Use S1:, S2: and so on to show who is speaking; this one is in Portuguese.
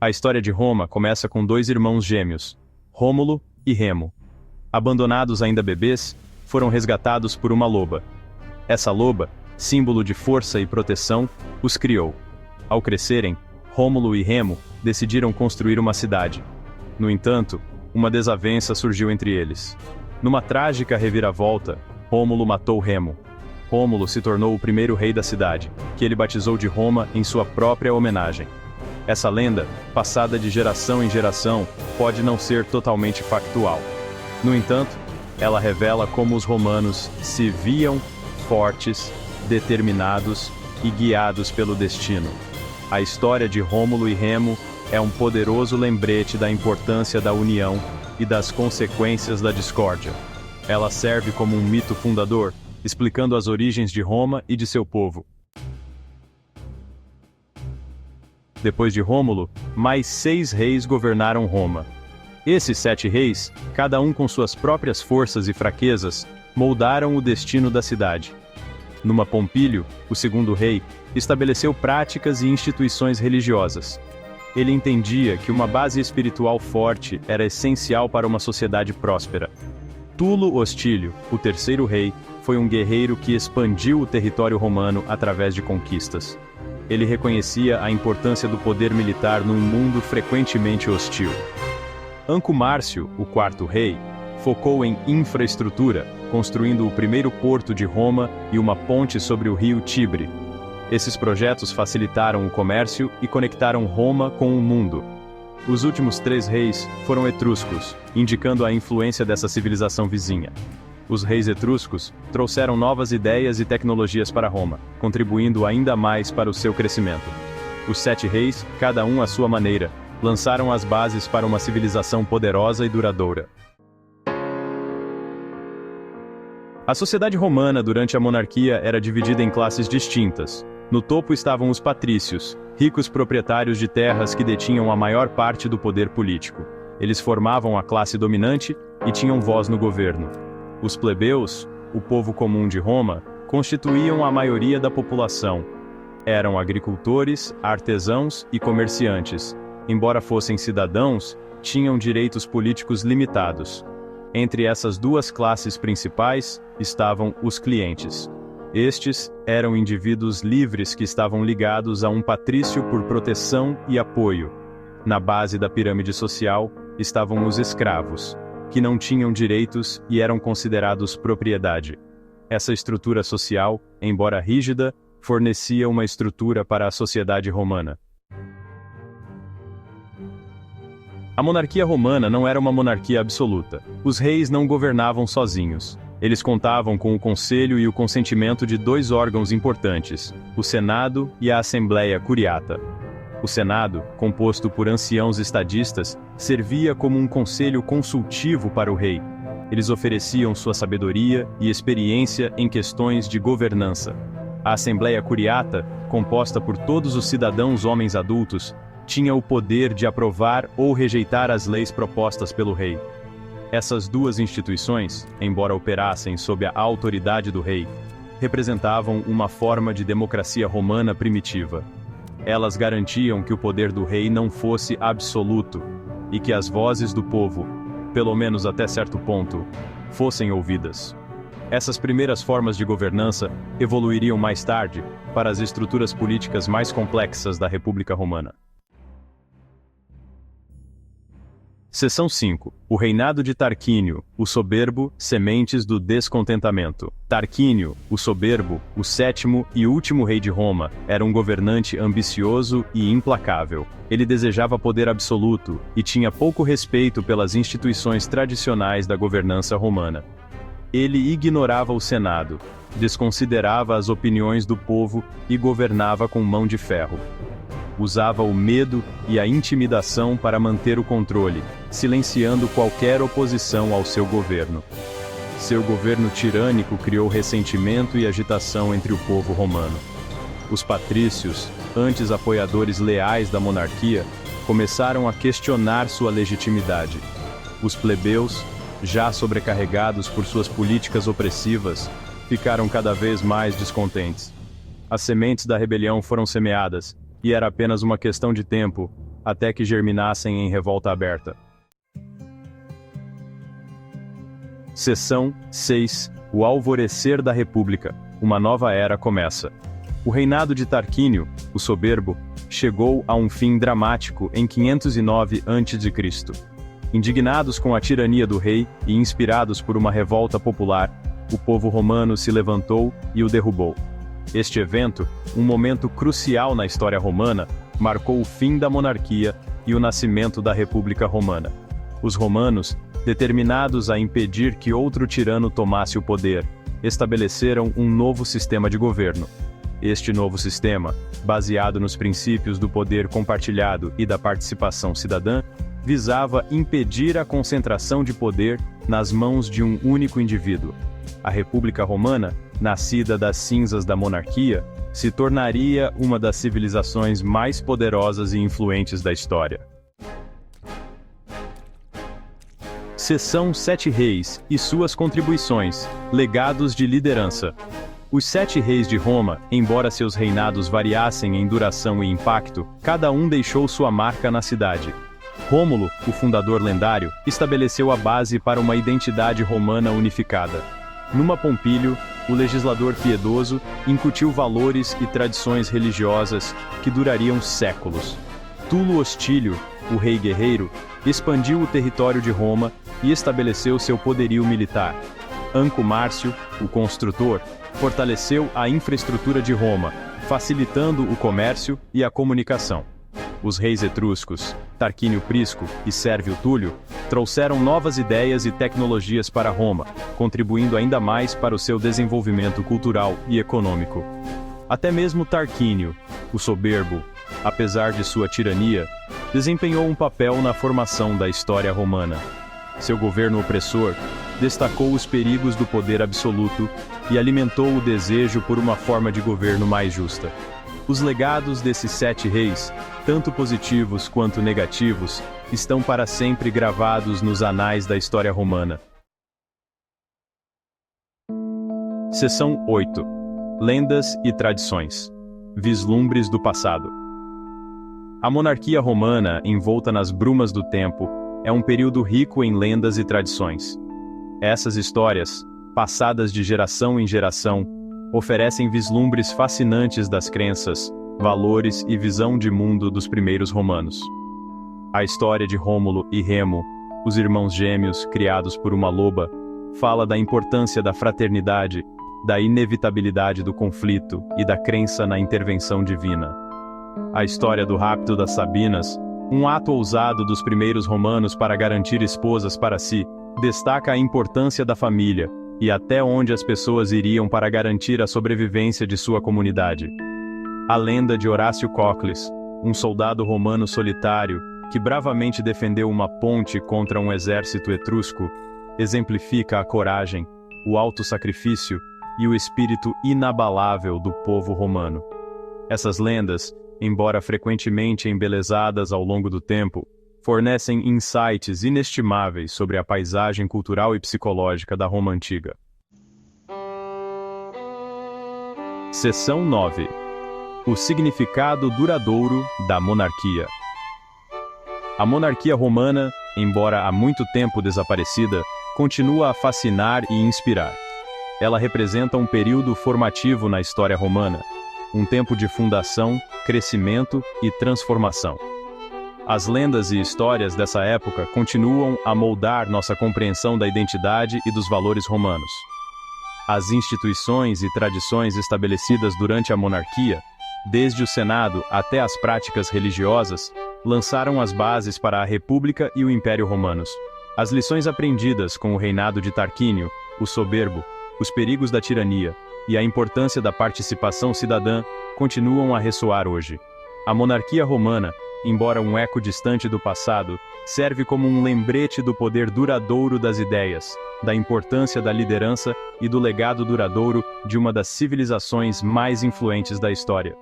S1: A história de Roma começa com dois irmãos gêmeos, Rômulo e Remo. Abandonados ainda bebês, foram resgatados por uma loba. Essa loba, símbolo de força e proteção, os criou. Ao crescerem, Rômulo e Remo decidiram construir uma cidade. No entanto, uma desavença surgiu entre eles. Numa trágica reviravolta, Rômulo matou Remo. Rômulo se tornou o primeiro rei da cidade, que ele batizou de Roma em sua própria homenagem. Essa lenda, passada de geração em geração, pode não ser totalmente factual. No entanto, ela revela como os romanos se viam fortes, determinados e guiados pelo destino. A história de Rômulo e Remo é um poderoso lembrete da importância da união e das consequências da discórdia. Ela serve como um mito fundador, explicando as origens de Roma e de seu povo. Depois de Rômulo, mais 6 reis governaram Roma. Esses 7 reis, cada um com suas próprias forças e fraquezas, moldaram o destino da cidade. Numa Pompílio, o segundo rei, estabeleceu práticas e instituições religiosas. Ele entendia que uma base espiritual forte era essencial para uma sociedade próspera. Tulo Hostílio, o terceiro rei, foi um guerreiro que expandiu o território romano através de conquistas. Ele reconhecia a importância do poder militar num mundo frequentemente hostil. Anco Márcio, o quarto rei, focou em infraestrutura, construindo o primeiro porto de Roma e uma ponte sobre o rio Tibre. Esses projetos facilitaram o comércio e conectaram Roma com o mundo. Os últimos 3 reis foram etruscos, indicando a influência dessa civilização vizinha. Os reis etruscos trouxeram novas ideias e tecnologias para Roma, contribuindo ainda mais para o seu crescimento. Os 7 reis, cada um à sua maneira, lançaram as bases para uma civilização poderosa e duradoura. A sociedade romana durante a monarquia era dividida em classes distintas. No topo estavam os patrícios, ricos proprietários de terras que detinham a maior parte do poder político. Eles formavam a classe dominante e tinham voz no governo. Os plebeus, o povo comum de Roma, constituíam a maioria da população. Eram agricultores, artesãos e comerciantes. Embora fossem cidadãos, tinham direitos políticos limitados. Entre essas duas classes principais estavam os clientes. Estes eram indivíduos livres que estavam ligados a um patrício por proteção e apoio. Na base da pirâmide social estavam os escravos, que não tinham direitos e eram considerados propriedade. Essa estrutura social, embora rígida, fornecia uma estrutura para a sociedade romana. A monarquia romana não era uma monarquia absoluta. Os reis não governavam sozinhos. Eles contavam com o conselho e o consentimento de 2 órgãos importantes, o Senado e a Assembleia Curiata. O Senado, composto por anciãos estadistas, servia como um conselho consultivo para o rei. Eles ofereciam sua sabedoria e experiência em questões de governança. A Assembleia Curiata, composta por todos os cidadãos homens adultos, tinha o poder de aprovar ou rejeitar as leis propostas pelo rei. Essas 2 instituições, embora operassem sob a autoridade do rei, representavam uma forma de democracia romana primitiva. Elas garantiam que o poder do rei não fosse absoluto, e que as vozes do povo, pelo menos até certo ponto, fossem ouvidas. Essas primeiras formas de governança evoluiriam mais tarde para as estruturas políticas mais complexas da República Romana. Seção 5. O reinado de Tarquínio, o soberbo, sementes do descontentamento. Tarquínio, o soberbo, o 7º e último rei de Roma, era um governante ambicioso e implacável. Ele desejava poder absoluto e tinha pouco respeito pelas instituições tradicionais da governança romana. Ele ignorava o Senado, desconsiderava as opiniões do povo e governava com mão de ferro. Usava o medo e a intimidação para manter o controle, silenciando qualquer oposição ao seu governo. Seu governo tirânico criou ressentimento e agitação entre o povo romano. Os patrícios, antes apoiadores leais da monarquia, começaram a questionar sua legitimidade. Os plebeus, já sobrecarregados por suas políticas opressivas, ficaram cada vez mais descontentes. As sementes da rebelião foram semeadas, e era apenas uma questão de tempo até que germinassem em revolta aberta. Seção 6. O alvorecer da República. Uma nova era começa. O reinado de Tarquínio, o Soberbo, chegou a um fim dramático em 509 a.C. Indignados com a tirania do rei e inspirados por uma revolta popular, o povo romano se levantou e o derrubou. Este evento, um momento crucial na história romana, marcou o fim da monarquia e o nascimento da República Romana. Os romanos, determinados a impedir que outro tirano tomasse o poder, estabeleceram um novo sistema de governo. Este novo sistema, baseado nos princípios do poder compartilhado e da participação cidadã, visava impedir a concentração de poder nas mãos de um único indivíduo. A República Romana, nascida das cinzas da monarquia, se tornaria uma das civilizações mais poderosas e influentes da história. Seção 7 Reis e suas contribuições, legados de liderança. Os 7 reis de Roma, embora seus reinados variassem em duração e impacto, cada um deixou sua marca na cidade. Rômulo, o fundador lendário, estabeleceu a base para uma identidade romana unificada. Numa Pompílio, o legislador piedoso incutiu valores e tradições religiosas que durariam séculos. Tulo Hostílio, o rei guerreiro, expandiu o território de Roma e estabeleceu seu poderio militar. Anco Márcio, o construtor, fortaleceu a infraestrutura de Roma, facilitando o comércio e a comunicação. Os reis etruscos, Tarquínio Prisco e Sérvio Túlio, trouxeram novas ideias e tecnologias para Roma, contribuindo ainda mais para o seu desenvolvimento cultural e econômico. Até mesmo Tarquínio, o Soberbo, apesar de sua tirania, desempenhou um papel na formação da história romana. Seu governo opressor destacou os perigos do poder absoluto e alimentou o desejo por uma forma de governo mais justa. Os legados desses 7 reis, tanto positivos quanto negativos, estão para sempre gravados nos anais da história romana. Seção 8. Lendas e tradições. Vislumbres do passado. A monarquia romana, envolta nas brumas do tempo, é um período rico em lendas e tradições. Essas histórias, passadas de geração em geração, oferecem vislumbres fascinantes das crenças, valores e visão de mundo dos primeiros romanos. A história de Rômulo e Remo, os irmãos gêmeos criados por uma loba, fala da importância da fraternidade, da inevitabilidade do conflito e da crença na intervenção divina. A história do rapto das Sabinas, um ato ousado dos primeiros romanos para garantir esposas para si, destaca a importância da família e até onde as pessoas iriam para garantir a sobrevivência de sua comunidade. A lenda de Horácio Cocles, um soldado romano solitário que bravamente defendeu uma ponte contra um exército etrusco, exemplifica a coragem, o auto-sacrifício e o espírito inabalável do povo romano. Essas lendas, embora frequentemente embelezadas ao longo do tempo, fornecem insights inestimáveis sobre a paisagem cultural e psicológica da Roma antiga. Seção 9. O significado duradouro da monarquia. A monarquia romana, embora há muito tempo desaparecida, continua a fascinar e inspirar. Ela representa um período formativo na história romana, um tempo de fundação, crescimento e transformação. As lendas e histórias dessa época continuam a moldar nossa compreensão da identidade e dos valores romanos. As instituições e tradições estabelecidas durante a monarquia, desde o Senado até as práticas religiosas, lançaram as bases para a República e o Império Romanos. As lições aprendidas com o reinado de Tarquínio, o Soberbo, os perigos da tirania e a importância da participação cidadã continuam a ressoar hoje. A monarquia romana, embora um eco distante do passado, serve como um lembrete do poder duradouro das ideias, da importância da liderança e do legado duradouro de uma das civilizações mais influentes da história.